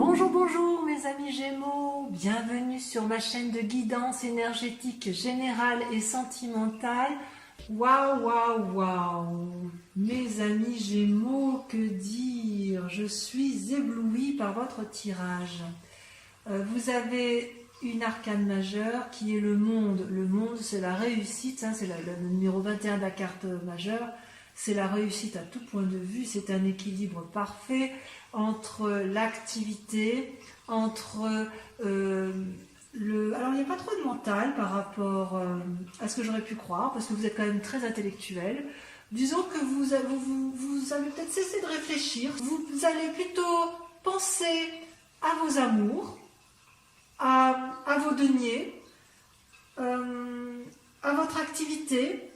Bonjour, bonjour mes amis Gémeaux, bienvenue sur ma chaîne de guidance énergétique générale et sentimentale. Waouh, waouh, waouh, mes amis Gémeaux, que dire? Je suis éblouie par votre tirage. Vous avez une arcane majeure qui est le monde. Le monde, c'est la réussite, hein, c'est le numéro 21 de la carte majeure. C'est la réussite à tout point de vue, c'est un équilibre parfait entre l'activité, entre Alors il n'y a pas trop de mental par rapport à ce que j'aurais pu croire, parce que vous êtes quand même très intellectuel. Disons que vous allez peut-être cesser de réfléchir, vous allez plutôt penser à vos amours, à vos deniers, à votre activité.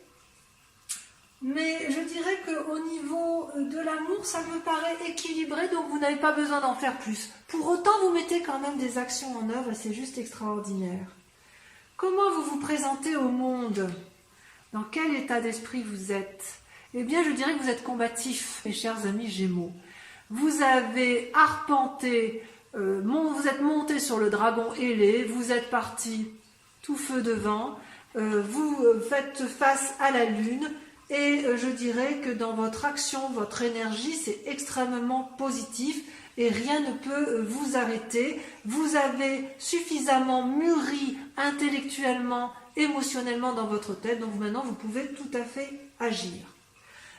Mais je dirais qu'au niveau de l'amour, ça me paraît équilibré, donc vous n'avez pas besoin d'en faire plus. Pour autant, vous mettez quand même des actions en œuvre et c'est juste extraordinaire. Comment vous vous présentez au monde? Dans quel état d'esprit vous êtes? Eh bien, je dirais que vous êtes combatif, mes chers amis Gémeaux. Vous avez arpenté, vous êtes monté sur le dragon ailé, vous êtes parti tout feu devant, vous faites face à la lune. Et je dirais que dans votre action, votre énergie, c'est extrêmement positif et rien ne peut vous arrêter. Vous avez suffisamment mûri intellectuellement, émotionnellement dans votre tête, donc maintenant vous pouvez tout à fait agir.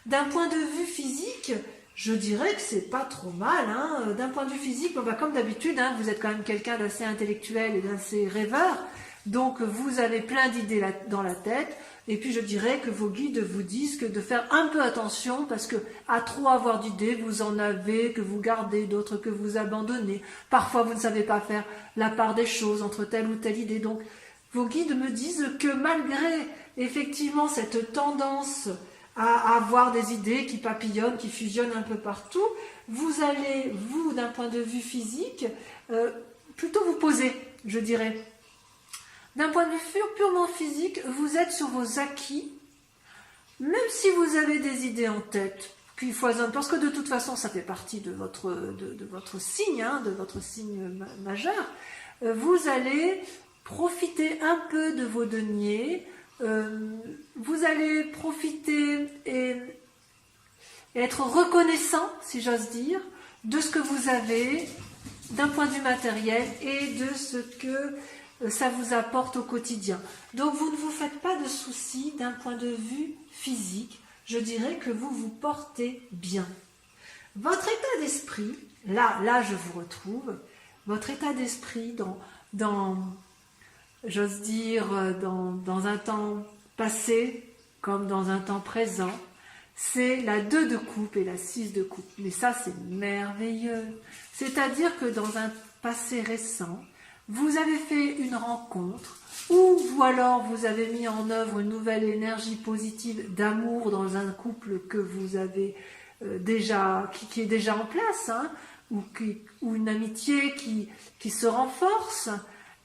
D'un point de vue physique, je dirais que c'est pas trop mal. Hein. D'un point de vue physique, comme d'habitude, hein, vous êtes quand même quelqu'un d'assez intellectuel et d'assez rêveur. Donc vous avez plein d'idées dans la tête, et puis je dirais que vos guides vous disent que de faire un peu attention, parce que à trop avoir d'idées, vous en avez que vous gardez, d'autres que vous abandonnez. Parfois vous ne savez pas faire la part des choses entre telle ou telle idée. Donc vos guides me disent que malgré effectivement cette tendance à avoir des idées qui papillonnent, qui fusionnent un peu partout, vous allez, vous, d'un point de vue physique, plutôt vous poser, je dirais. D'un point de vue purement physique, vous êtes sur vos acquis, même si vous avez des idées en tête qui foisonnent, parce que de toute façon, ça fait partie de votre signe, hein, de votre signe majeur. Vous allez profiter un peu de vos deniers, vous allez profiter et être reconnaissant, si j'ose dire, de ce que vous avez d'un point de vue matériel et de ce que ça vous apporte au quotidien. Donc vous ne vous faites pas de soucis d'un point de vue physique. Je dirais que vous vous portez bien. Votre état d'esprit, là je vous retrouve, votre état d'esprit j'ose dire, dans un temps passé comme dans un temps présent, c'est la 2 de coupe et la 6 de coupe. Mais ça, c'est merveilleux. C'est-à-dire que dans un passé récent, vous avez fait une rencontre, ou alors vous avez mis en œuvre une nouvelle énergie positive d'amour dans un couple que vous avez qui est déjà en place, hein, ou une amitié qui se renforce.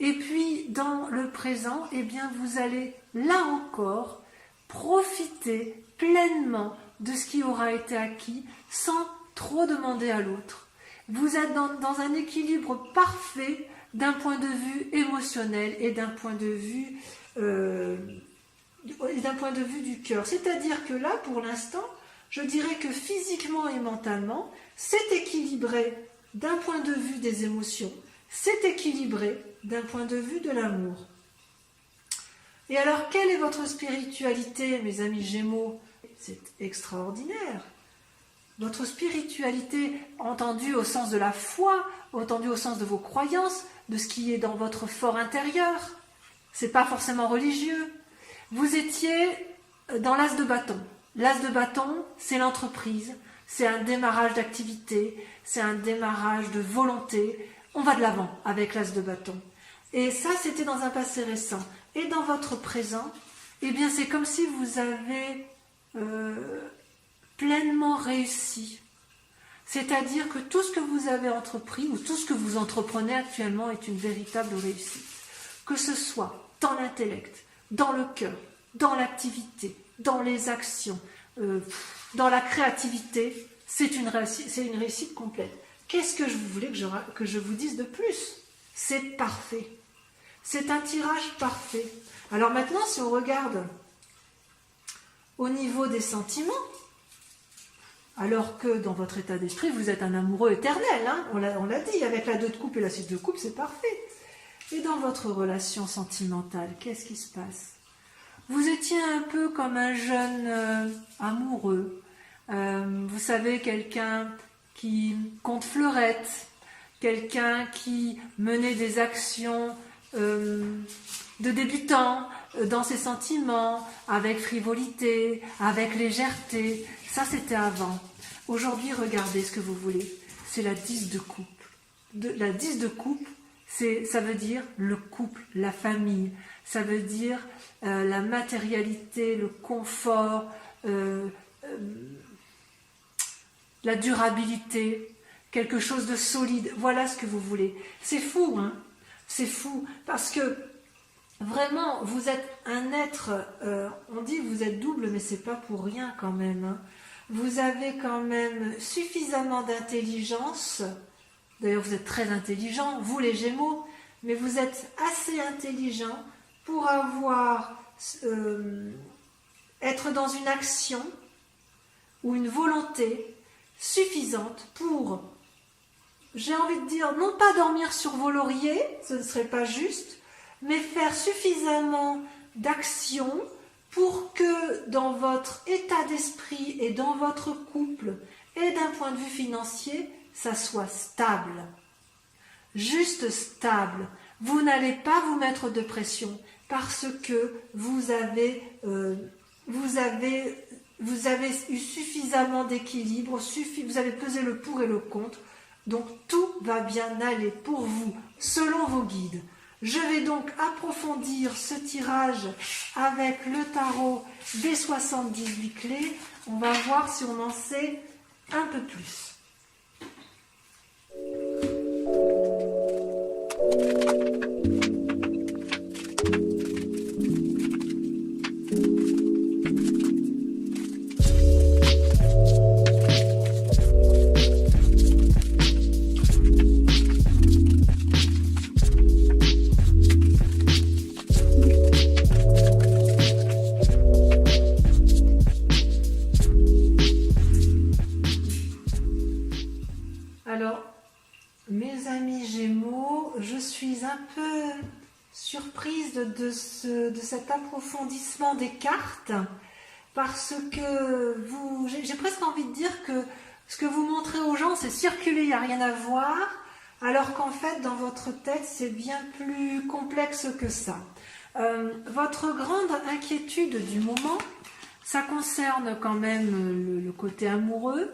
Et puis dans le présent, eh bien vous allez là encore profiter pleinement de ce qui aura été acquis sans trop demander à l'autre. Vous êtes dans un équilibre parfait d'un point de vue émotionnel et d'un point de vue du cœur. C'est-à-dire que là, pour l'instant, je dirais que physiquement et mentalement, c'est équilibré d'un point de vue des émotions, c'est équilibré d'un point de vue de l'amour. Et alors, quelle est votre spiritualité, mes amis Gémeaux? C'est extraordinaire. Votre spiritualité, entendue au sens de la foi, entendue au sens de vos croyances, de ce qui est dans votre fort intérieur. C'est pas forcément religieux. Vous étiez dans l'as de bâton. L'as de bâton, c'est l'entreprise, c'est un démarrage d'activité, c'est un démarrage de volonté. On va de l'avant avec l'as de bâton. Et ça, c'était dans un passé récent. Et dans votre présent, eh bien, c'est comme si vous avez pleinement réussi. C'est-à-dire que tout ce que vous avez entrepris ou tout ce que vous entreprenez actuellement est une véritable réussite. Que ce soit dans l'intellect, dans le cœur, dans l'activité, dans les actions, dans la créativité, c'est une réussite complète. Qu'est-ce que vous voulez que je vous dise de plus? C'est parfait. C'est un tirage parfait. Alors maintenant, si on regarde au niveau des sentiments, alors que dans votre état d'esprit, vous êtes un amoureux éternel, hein, on l'a dit, avec la 2 de coupe et la 6 de coupe, c'est parfait. Et dans votre relation sentimentale, qu'est-ce qui se passe? Vous étiez un peu comme un jeune amoureux. Vous savez, quelqu'un qui compte fleurette, quelqu'un qui menait des actions de débutant dans ses sentiments, avec frivolité, avec légèreté. Ça, c'était avant. Aujourd'hui, regardez ce que vous voulez. C'est la 10 de coupe. La 10 de coupe, ça veut dire le couple, la famille. Ça veut dire la matérialité, le confort, la durabilité, quelque chose de solide. Voilà ce que vous voulez. C'est fou, hein? C'est fou. Parce que vraiment, vous êtes un être, on dit que vous êtes double, mais c'est pas pour rien quand même. Hein. Vous avez quand même suffisamment d'intelligence. D'ailleurs, vous êtes très intelligent, vous les Gémeaux, mais vous êtes assez intelligent pour être dans une action ou une volonté suffisante pour, j'ai envie de dire, non pas dormir sur vos lauriers, ce ne serait pas juste, mais faire suffisamment d'actions pour que dans votre état d'esprit et dans votre couple et d'un point de vue financier, ça soit stable. Juste stable. Vous n'allez pas vous mettre de pression parce que vous avez eu suffisamment d'équilibre, vous avez pesé le pour et le contre, donc tout va bien aller pour vous, selon vos guides. Je vais donc approfondir ce tirage avec le tarot des 78 clés. On va voir si on en sait un peu plus. Alors, mes amis Gémeaux, je suis un peu surprise de cet approfondissement des cartes parce que j'ai presque envie de dire que ce que vous montrez aux gens, c'est circuler, il n'y a rien à voir, alors qu'en fait, dans votre tête, c'est bien plus complexe que ça. Votre grande inquiétude du moment, ça concerne quand même le côté amoureux.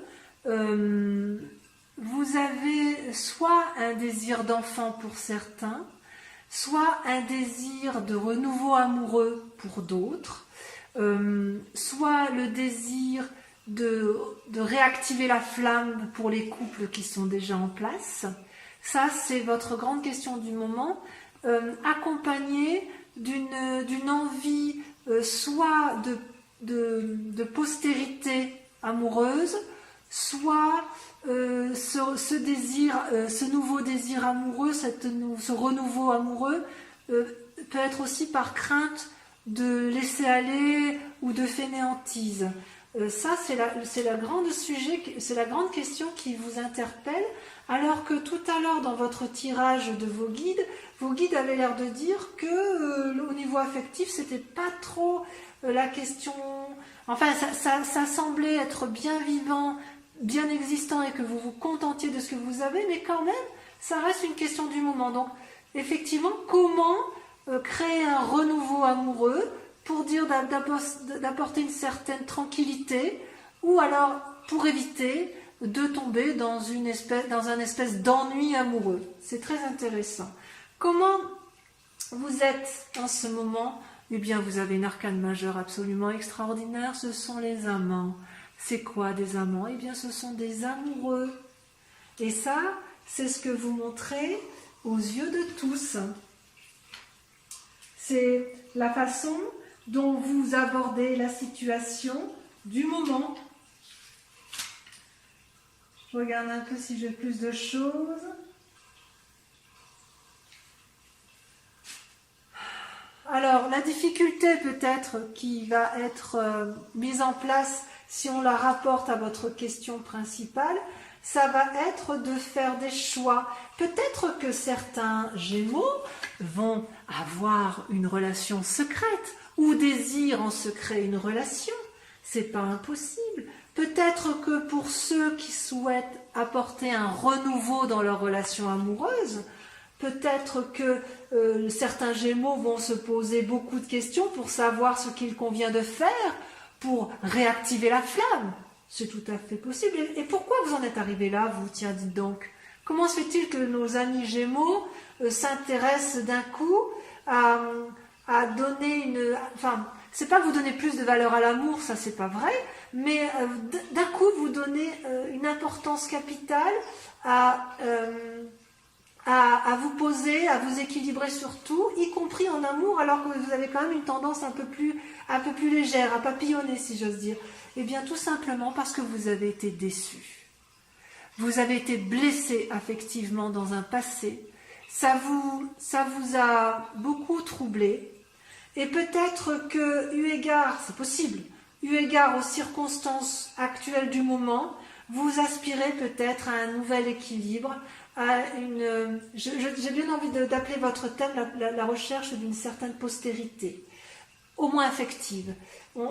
Vous avez soit un désir d'enfant pour certains, soit un désir de renouveau amoureux pour d'autres, soit le désir de réactiver la flamme pour les couples qui sont déjà en place. Ça, c'est votre grande question du moment, accompagnée d'une envie soit de postérité amoureuse, soit ce nouveau désir amoureux, ce renouveau amoureux peut être aussi par crainte de laisser aller ou de fainéantise. Ça, c'est la grande sujet, c'est la grande question qui vous interpelle, alors que tout à l'heure, dans votre tirage de vos guides avaient l'air de dire que au niveau affectif, c'était pas trop la question. Enfin, ça semblait être bien vivant, bien existant et que vous vous contentiez de ce que vous avez, mais quand même, ça reste une question du moment. Donc, effectivement, comment créer un renouveau amoureux pour dire d'apporter une certaine tranquillité ou alors pour éviter de tomber dans un espèce d'ennui amoureux. C'est très intéressant. Comment vous êtes en ce moment? Eh bien, vous avez une arcane majeure absolument extraordinaire, ce sont les amants. C'est quoi des amants? Eh bien, ce sont des amoureux. Et ça, c'est ce que vous montrez aux yeux de tous. C'est la façon dont vous abordez la situation du moment. Je regarde un peu si j'ai plus de choses. Alors, la difficulté peut-être qui va être mise en place si on la rapporte à votre question principale, ça va être de faire des choix. Peut-être que certains Gémeaux vont avoir une relation secrète ou désirent en secret une relation. C'est pas impossible. Peut-être que pour ceux qui souhaitent apporter un renouveau dans leur relation amoureuse, peut-être que certains Gémeaux vont se poser beaucoup de questions pour savoir ce qu'il convient de faire pour réactiver la flamme. C'est tout à fait possible. Et pourquoi vous en êtes arrivé là, vous? Tiens, dites donc. Comment se fait-il que nos amis Gémeaux s'intéressent d'un coup à donner une... Enfin, c'est pas que vous donnez plus de valeur à l'amour, ça c'est pas vrai, mais d'un coup vous donnez une importance capitale à vous poser, à vous équilibrer sur tout, y compris en amour, alors que vous avez quand même une tendance un peu plus légère, à papillonner si j'ose dire. Eh bien tout simplement parce que vous avez été déçus. Vous avez été blessé affectivement dans un passé. Ça vous a beaucoup troublé. Et peut-être que, eu égard, c'est possible, eu égard aux circonstances actuelles du moment, vous aspirez peut-être à un nouvel équilibre, à une... J'ai bien envie d'appeler votre thème la recherche d'une certaine postérité, au moins affective, ou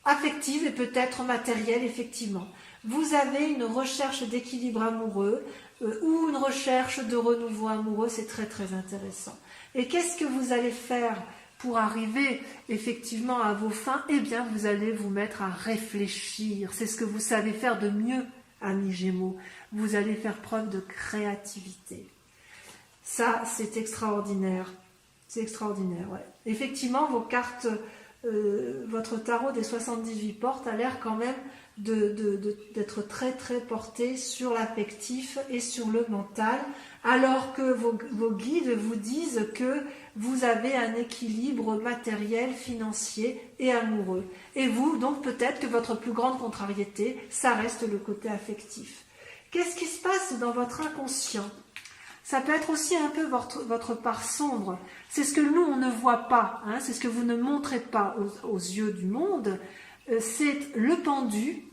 affective et peut-être matérielle, effectivement. Vous avez une recherche d'équilibre amoureux ou une recherche de renouveau amoureux, c'est très très intéressant. Et qu'est-ce que vous allez faire pour arriver effectivement à vos fins? Eh bien, vous allez vous mettre à réfléchir. C'est ce que vous savez faire de mieux, amis Gémeaux. Vous allez faire preuve de créativité. Ça, c'est extraordinaire. C'est extraordinaire, ouais. Effectivement, vos cartes, votre tarot des 78 portes a l'air quand même d'être très très porté sur l'affectif et sur le mental, alors que vos guides vous disent que vous avez un équilibre matériel, financier et amoureux. Et vous, donc peut-être que votre plus grande contrariété, ça reste le côté affectif. Qu'est-ce qui se passe dans votre inconscient? Ça peut être aussi un peu votre part sombre. C'est ce que nous, on ne voit pas. Hein, c'est ce que vous ne montrez pas aux yeux du monde. C'est le pendu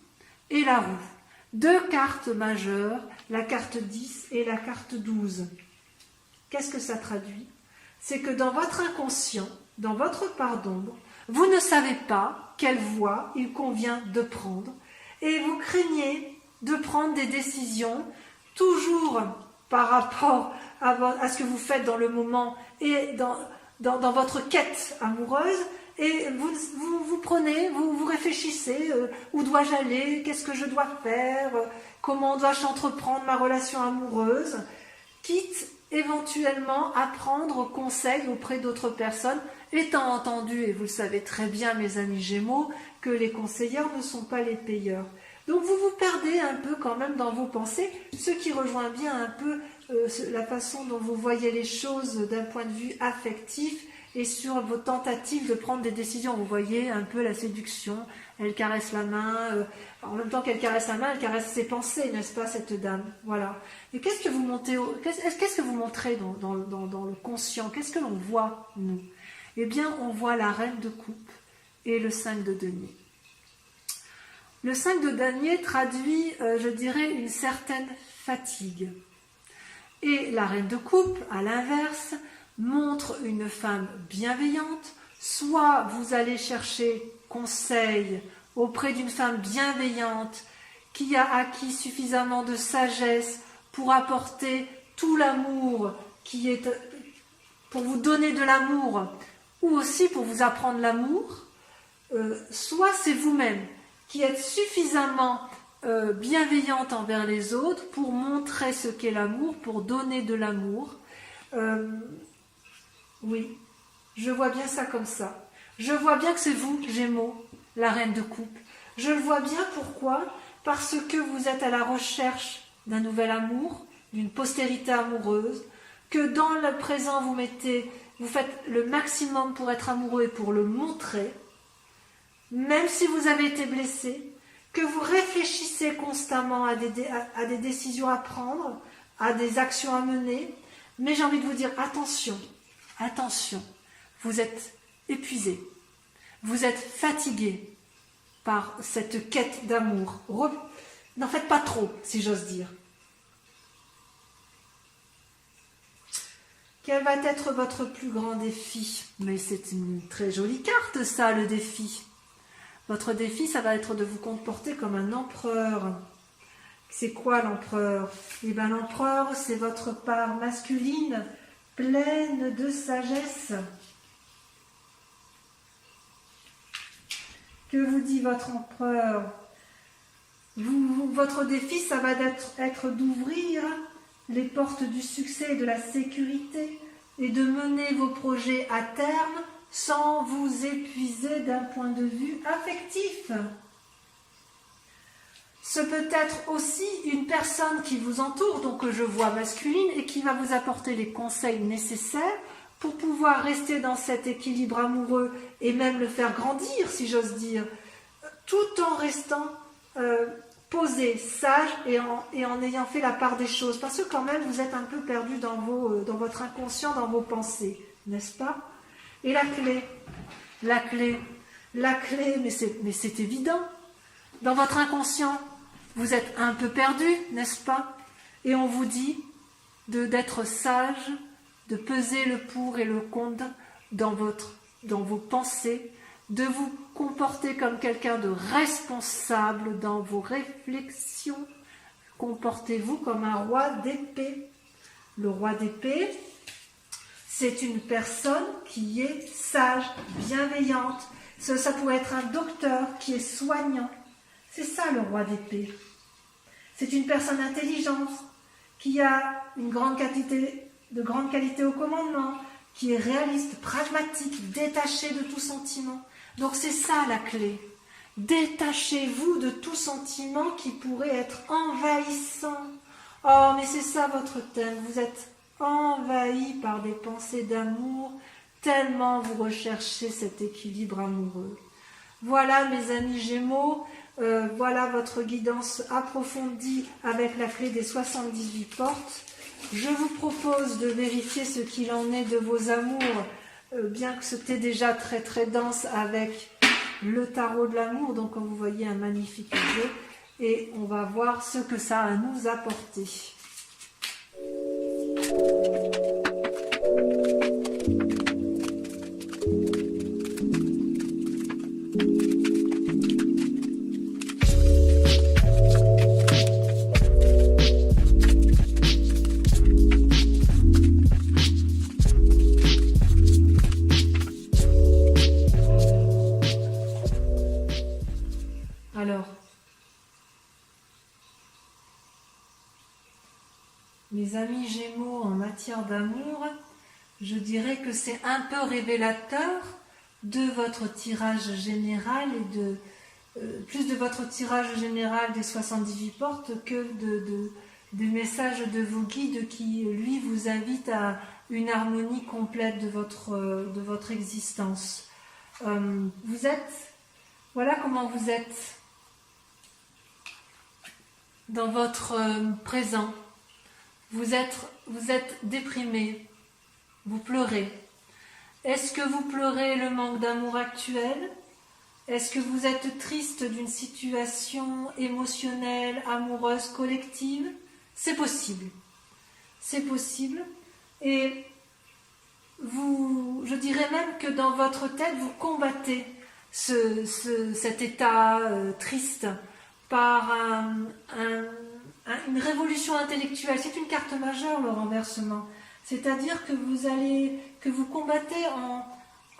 et la roue. Deux cartes majeures, la carte 10 et la carte 12. Qu'est-ce que ça traduit? C'est que dans votre inconscient, dans votre part d'ombre, vous ne savez pas quelle voie il convient de prendre et vous craignez de prendre des décisions toujours par rapport à ce que vous faites dans le moment et dans votre quête amoureuse, et vous prenez, vous réfléchissez, où dois-je aller, qu'est-ce que je dois faire, comment dois-je entreprendre ma relation amoureuse, quitte éventuellement à prendre conseil auprès d'autres personnes, étant entendu, et vous le savez très bien mes amis Gémeaux, que les conseillers ne sont pas les payeurs. Donc vous vous perdez un peu quand même dans vos pensées, ce qui rejoint bien un peu la façon dont vous voyez les choses d'un point de vue affectif et sur vos tentatives de prendre des décisions. Vous voyez un peu la séduction, elle caresse la main, en même temps qu'elle caresse la main, elle caresse ses pensées, n'est-ce pas, cette dame? Voilà. Et qu'est-ce que vous montrez dans le conscient? Qu'est-ce que l'on voit, nous? Eh bien, on voit la reine de coupe et le 5 de denier. Le 5 de denier traduit, je dirais, une certaine fatigue. Et la reine de coupe, à l'inverse, montre une femme bienveillante. Soit vous allez chercher conseil auprès d'une femme bienveillante qui a acquis suffisamment de sagesse pour apporter tout l'amour qui est pour vous donner de l'amour, ou aussi pour vous apprendre l'amour, soit c'est vous-même qui êtes suffisamment bienveillante envers les autres pour montrer ce qu'est l'amour, pour donner de l'amour. Oui, je vois bien ça comme ça. Je vois bien que c'est vous, Gémeaux, la reine de coupe. Je le vois bien, pourquoi? Parce que vous êtes à la recherche d'un nouvel amour, d'une postérité amoureuse, que dans le présent vous faites le maximum pour être amoureux et pour le montrer, même si vous avez été blessé, que vous réfléchissez constamment à des décisions à prendre, à des actions à mener, mais j'ai envie de vous dire, attention, attention, vous êtes épuisé, vous êtes fatigué par cette quête d'amour. N'en faites pas trop, si j'ose dire. Quel va être votre plus grand défi? Mais c'est une très jolie carte, ça, le défi. Votre défi, ça va être de vous comporter comme un empereur. C'est quoi l'empereur? Eh bien, l'empereur, c'est votre part masculine, pleine de sagesse. Que vous dit votre empereur? Votre défi, ça va être d'ouvrir les portes du succès et de la sécurité et de mener vos projets à terme sans vous épuiser d'un point de vue affectif. Ce peut être aussi une personne qui vous entoure, donc que je vois masculine, et qui va vous apporter les conseils nécessaires pour pouvoir rester dans cet équilibre amoureux et même le faire grandir, si j'ose dire, tout en restant posé, sage et en ayant fait la part des choses. Parce que quand même, vous êtes un peu perdu dans votre inconscient, dans vos pensées, n'est-ce pas? Et la clé, mais c'est évident. Dans votre inconscient, vous êtes un peu perdu, n'est-ce pas? Et on vous dit d'être sage, de peser le pour et le contre dans vos pensées, de vous comporter comme quelqu'un de responsable dans vos réflexions. Comportez-vous comme un roi d'épée. Le roi d'épée, c'est une personne qui est sage, bienveillante. Ça pourrait être un docteur qui est soignant. C'est ça le roi d'épée. C'est une personne intelligente qui a de grande qualité au commandement, qui est réaliste, pragmatique, détaché de tout sentiment. Donc c'est ça la clé. Détachez-vous de tout sentiment qui pourrait être envahissant. Oh, mais c'est ça votre thème. Vous êtes envahi par des pensées d'amour, tellement vous recherchez cet équilibre amoureux. Voilà mes amis Gémeaux, voilà votre guidance approfondie avec la clé des 78 portes. Je vous propose de vérifier ce qu'il en est de vos amours, bien que c'était déjà très très dense avec le tarot de l'amour, donc comme vous voyez un magnifique jeu, et on va voir ce que ça a à nous apporter. Alors, mes amis Gémeaux, en matière d'amour, je dirais que c'est un peu révélateur de votre tirage général et plus de votre tirage général des 78 portes que des messages de vos guides qui, lui, vous invitent à une harmonie complète de votre existence. Voilà comment vous êtes dans votre présent. Vous êtes déprimé, vous pleurez. Est-ce que vous pleurez le manque d'amour actuel? Est-ce que vous êtes triste d'une situation émotionnelle, amoureuse, collective? C'est possible. C'est possible. Et je dirais même que dans votre tête, vous combattez cet état triste par une révolution intellectuelle. C'est une carte majeure, le renversement. C'est-à-dire que vous combattez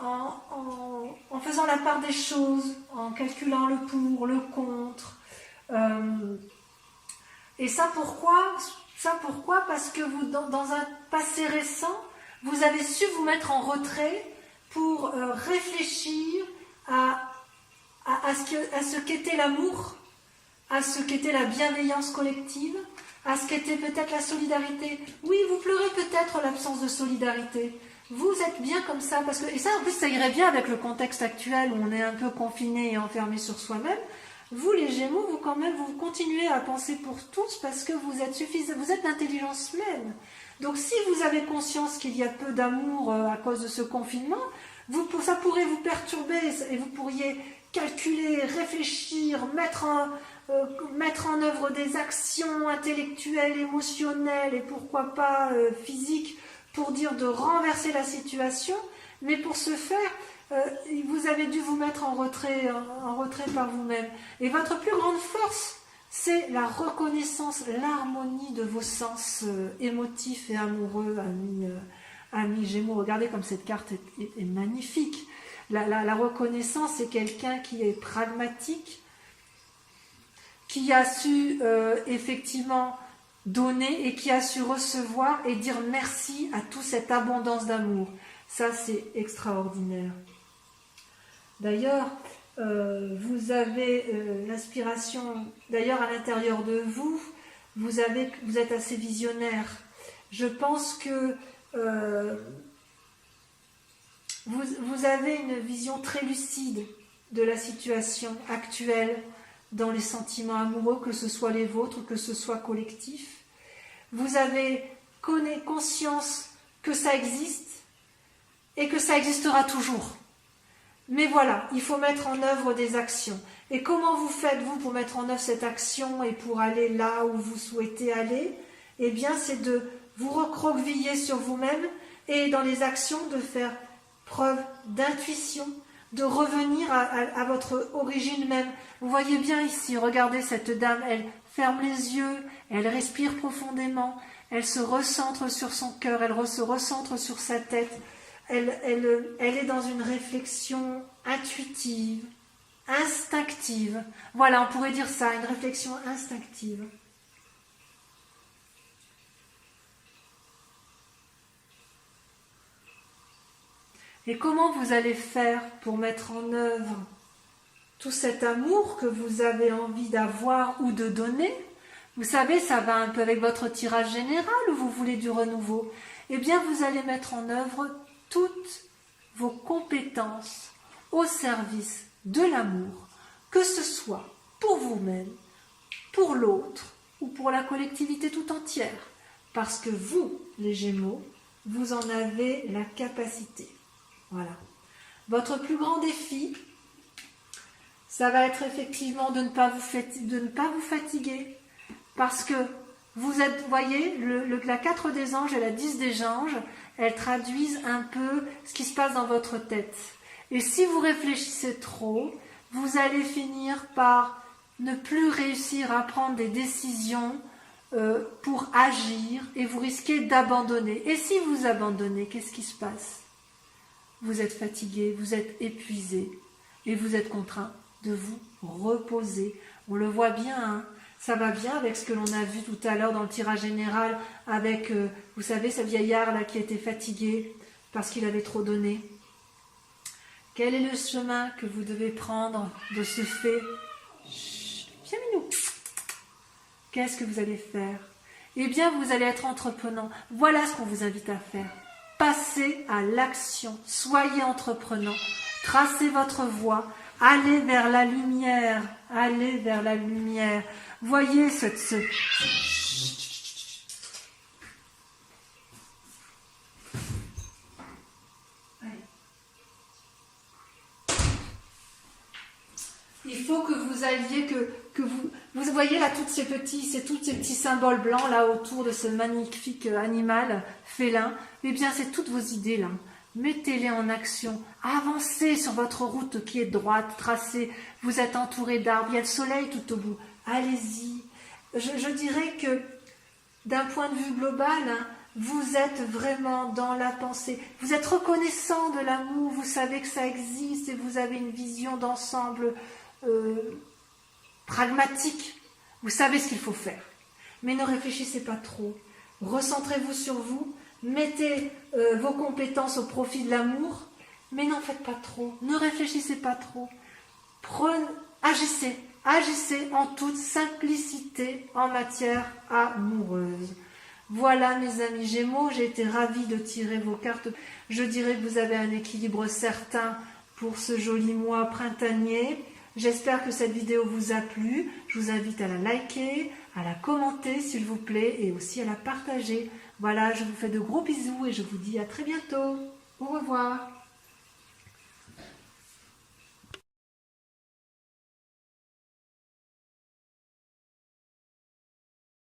en faisant la part des choses, en calculant le pour, le contre. Et ça pourquoi? Parce que vous, dans un passé récent, vous avez su vous mettre en retrait pour réfléchir à ce qu'était l'amour, à ce qu'était la bienveillance collective, à ce qu'était peut-être la solidarité. Oui, vous pleurez peut-être l'absence de solidarité. Vous êtes bien comme ça, et ça en plus ça irait bien avec le contexte actuel où on est un peu confiné et enfermé sur soi-même. vous les Gémeaux, vous quand même, vous continuez à penser pour tous parce que vous êtes suffisant, vous êtes l'intelligence même. Donc si vous avez conscience qu'il y a peu d'amour à cause de ce confinement, ça pourrait vous perturber et vous pourriez calculer, réfléchir, mettre en œuvre des actions intellectuelles, émotionnelles et pourquoi pas physiques pour dire de renverser la situation. Mais pour ce faire, vous avez dû vous mettre en retrait par vous-même. Et votre plus grande force, c'est la reconnaissance, l'harmonie de vos sens émotifs et amoureux, amis Gémeaux. Regardez comme cette carte est magnifique. La reconnaissance, c'est quelqu'un qui est pragmatique, qui a su effectivement donner et qui a su recevoir et dire merci à toute cette abondance d'amour. Ça, c'est extraordinaire. D'ailleurs, vous avez l'inspiration, d'ailleurs à l'intérieur de vous, vous êtes assez visionnaire. Je pense que vous avez une vision très lucide de la situation actuelle dans les sentiments amoureux, que ce soit les vôtres, que ce soit collectif. Vous avez conscience que ça existe et que ça existera toujours. Mais voilà, il faut mettre en œuvre des actions. Et comment vous faites-vous pour mettre en œuvre cette action et pour aller là où vous souhaitez aller? Eh bien, c'est de vous recroqueviller sur vous-même et dans les actions de faire preuve d'intuition, de revenir à votre origine même. Vous voyez bien ici, regardez cette dame, elle ferme les yeux, elle respire profondément, elle se recentre sur son cœur, elle se recentre sur sa tête. Elle est dans une réflexion intuitive, instinctive. Voilà, on pourrait dire ça, une réflexion instinctive. Et comment vous allez faire pour mettre en œuvre tout cet amour que vous avez envie d'avoir ou de donner? Vous savez, ça va un peu avec votre tirage général ou vous voulez du renouveau? Eh bien, vous allez mettre en œuvre toutes vos compétences au service de l'amour, que ce soit pour vous-même, pour l'autre ou pour la collectivité tout entière. Parce que vous, les Gémeaux, vous en avez la capacité. Voilà. Votre plus grand défi, ça va être effectivement de ne pas vous fatiguer. Parce que vous êtes, voyez, la 4 des anges et la 10 des anges, elles traduisent un peu ce qui se passe dans votre tête. Et si vous réfléchissez trop, vous allez finir par ne plus réussir à prendre des décisions pour agir et vous risquez d'abandonner. Et si vous abandonnez, qu'est-ce qui se passe? Vous êtes fatigué, vous êtes épuisé et vous êtes contraint de vous reposer. On le voit bien, hein. Ça va bien avec ce que l'on a vu tout à l'heure dans le tirage général avec, vous savez, ce vieillard là qui était fatigué parce qu'il avait trop donné. Quel est le chemin que vous devez prendre de ce fait? Viens, Minou. Qu'est-ce que vous allez faire? Eh bien, vous allez être entreprenant. Voilà ce qu'on vous invite à faire. Passez à l'action. Soyez entreprenant. Tracez votre voie. Allez vers la lumière. Allez vers la lumière. Voyez il faut que vous alliez, que vous voyez là tous ces petits symboles blancs là autour de ce magnifique animal félin. Eh bien, c'est toutes vos idées là. Mettez-les en action. Avancez sur votre route qui est droite, tracée. Vous êtes entouré d'arbres. Il y a le soleil tout au bout. Allez-y. Je dirais que d'un point de vue global, hein, vous êtes vraiment dans la pensée. Vous êtes reconnaissant de l'amour. Vous savez que ça existe et vous avez une vision d'ensemble pragmatique. Vous savez ce qu'il faut faire. Mais ne réfléchissez pas trop. Recentrez-vous sur vous. Mettez vos compétences au profit de l'amour. Mais n'en faites pas trop. Ne réfléchissez pas trop. Agissez. Agissez en toute simplicité en matière amoureuse. Voilà mes amis Gémeaux, j'ai été ravie de tirer vos cartes. Je dirais que vous avez un équilibre certain pour ce joli mois printanier. J'espère que cette vidéo vous a plu. Je vous invite à la liker, à la commenter s'il vous plaît et aussi à la partager. Voilà, je vous fais de gros bisous et je vous dis à très bientôt. Au revoir.